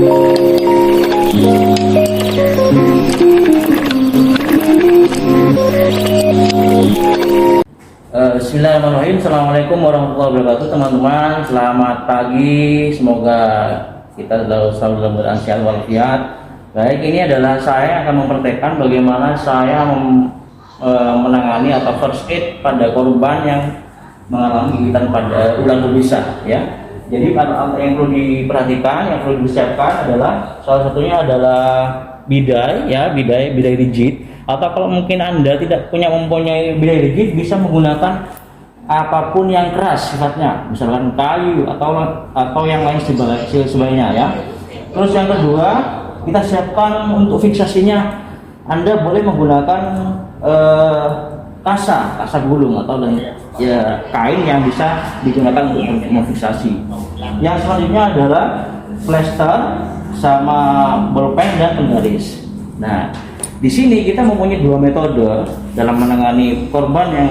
Bismillahirrahmanirrahim. Assalamualaikum warahmatullahi wabarakatuh, teman-teman. Selamat pagi. Semoga kita selalu dalam keadaan sehat walafiat. Baik, ini adalah saya akan mempraktekkan bagaimana saya menangani atau first aid pada korban yang mengalami gigitan pada ular berbisa, ya. Jadi yang perlu diperhatikan, yang perlu disiapkan adalah salah satunya adalah bidai, ya, bidai rigid. Atau kalau mungkin Anda tidak mempunyai bidai rigid, bisa menggunakan apapun yang keras sifatnya, misalkan kayu atau yang lain sebagainya, ya. Terus yang kedua, kita siapkan untuk fiksasinya. Anda boleh menggunakan kasa gulung atau ya kain yang bisa digunakan untuk memfiksasi. Yang selanjutnya adalah plester sama bolpen dan penggaris. Nah, di sini kita mempunyai dua metode dalam menangani korban yang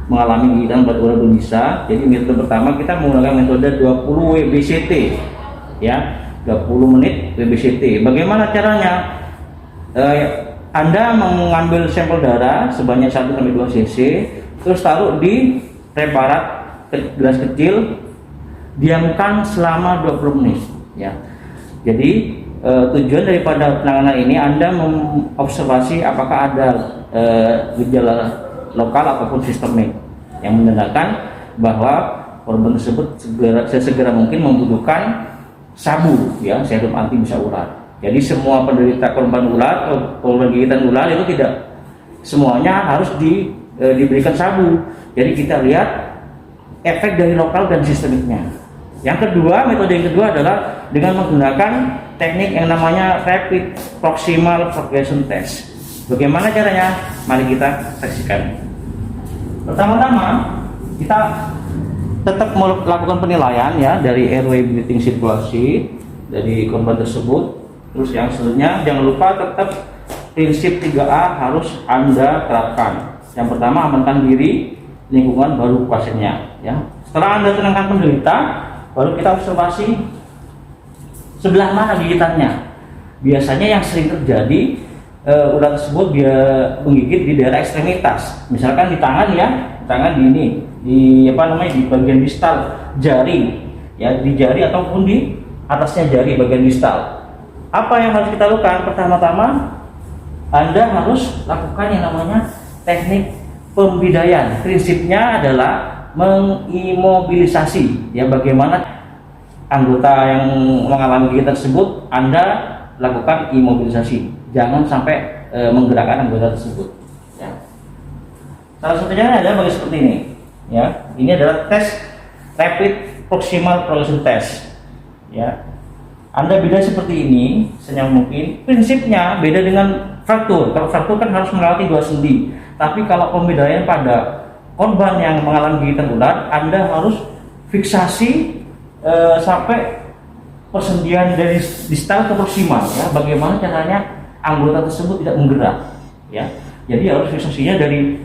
mengalami gigitan ular berbisa. Jadi metode pertama kita menggunakan metode 20 WBCT, ya, 20 menit WBCT. Bagaimana caranya? Anda mengambil sampel darah sebanyak 1-2 cc, terus taruh di preparat gelas kecil, diamkan selama 20 menit, ya. Jadi tujuan daripada penanganan ini Anda mengobservasi apakah ada gejala lokal ataupun sistemik yang menandakan bahwa korban tersebut sesegera mungkin membutuhkan sabu, ya, serum anti bisa ular. Jadi semua penderita korban gigitan ular itu tidak semuanya harus diberikan sabu. Jadi kita lihat efek dari lokal dan sistemiknya. Metode yang kedua adalah dengan menggunakan teknik yang namanya rapid proximal progression test. Bagaimana caranya? Mari kita saksikan. Pertama-tama kita tetap melakukan penilaian, ya, dari airway breathing sirkulasi dari korban tersebut. Terus yang selanjutnya jangan lupa tetap prinsip 3A harus Anda terapkan. Yang pertama, amankan diri, lingkungan, baru pasiennya, ya. Setelah Anda tenangkan penderita, baru kita observasi sebelah mana gigitannya. Biasanya yang sering terjadi ular tersebut dia menggigit di daerah ekstremitas, misalkan di tangan, ya, tangan di bagian distal jari, ya, di jari ataupun di atasnya jari bagian distal. Apa yang harus kita lakukan? Pertama-tama Anda harus lakukan yang namanya teknik pembidaian. Prinsipnya adalah mengimobilisasi, ya, bagaimana anggota yang mengalami gigitan tersebut Anda lakukan imobilisasi, jangan sampai menggerakkan anggota tersebut, ya. Salah satunya adalah seperti ini, ya. Ini adalah tes rapid proximal progression test, ya. Anda beda seperti ini senyaman mungkin. Prinsipnya beda dengan fraktur. Kalau fraktur kan harus melewati 2 sendi, tapi kalau pembedaian pada korban yang mengalami gigitan ular, Anda harus fiksasi sampai persendian dari distal ke proximal, ya. Bagaimana caranya anggota tersebut tidak menggerak, ya. Jadi harus fiksasinya dari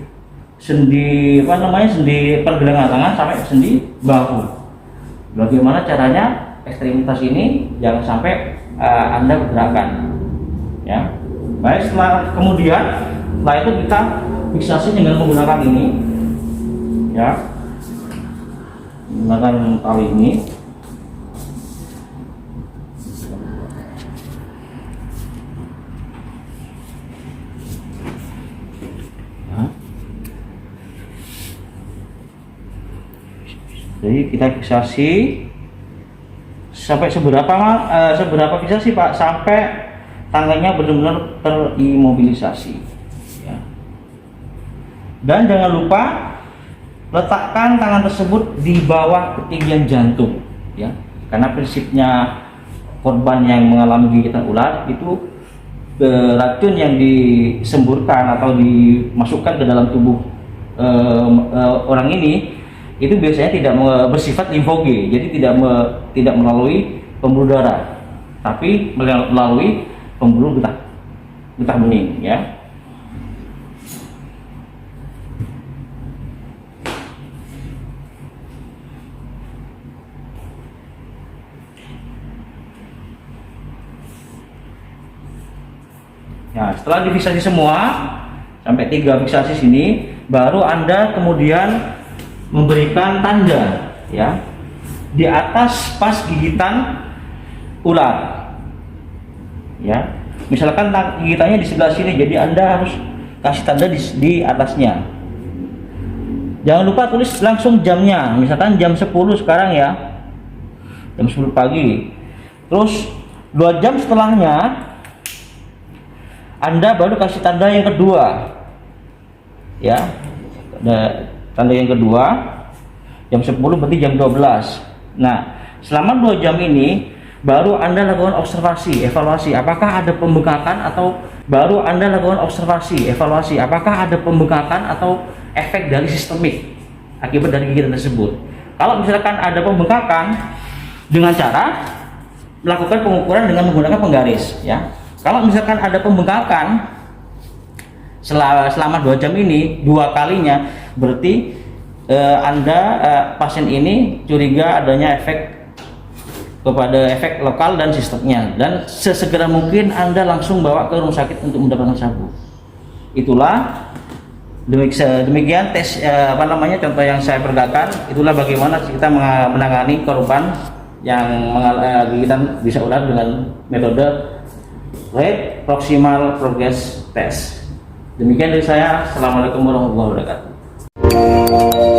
sendi sendi pergelangan tangan sampai sendi bahu. Bagaimana caranya ekstremitas ini jangan sampai Anda bergerakan, ya. Baik, setelah itu kita fiksasi dengan menggunakan ini, ya, menggunakan tali ini. Jadi kita fiksasi sampai seberapa fiksasi, Pak? Sampai tangannya benar-benar terimobilisasi, ya. Dan jangan lupa letakkan tangan tersebut di bawah ketinggian jantung, ya. Karena prinsipnya korban yang mengalami gigitan ular itu racun yang disemburkan atau dimasukkan ke dalam tubuh orang ini itu biasanya tidak bersifat limfoge, jadi tidak melalui pembuluh darah, tapi melalui pembuluh getah bening, ya. Nah, setelah difiksasi semua sampai 3 fiksasi sini, baru Anda kemudian memberikan tanda ya di atas pas gigitan ular. Ya, misalkan gigitannya di sebelah sini, jadi Anda harus kasih tanda di atasnya. Jangan lupa tulis langsung jamnya, misalkan jam 10 sekarang ya, jam 10 pagi. Terus 2 jam setelahnya Anda baru kasih tanda yang kedua ya, tanda yang kedua jam 10 berarti jam 12. Nah, selama 2 jam ini baru Anda lakukan observasi, evaluasi apakah ada pembengkakan, atau baru Anda lakukan observasi, evaluasi apakah ada pembengkakan atau efek dari sistemik akibat dari gigitan tersebut. Kalau misalkan ada pembengkakan, dengan cara melakukan pengukuran dengan menggunakan penggaris ya. Kalau misalkan ada pembengkakan selama 2 jam ini 2 kalinya, berarti pasien ini curiga adanya efek lokal dan sistemnya, dan sesegera mungkin Anda langsung bawa ke rumah sakit untuk mendapatkan sabu. Itulah demikian tes contoh yang saya peragakan. Itulah bagaimana kita menangani korban yang gigitan bisa ular dengan metode Right Proximal Progress Test. Demikian dari saya. Assalamualaikum warahmatullahi wabarakatuh.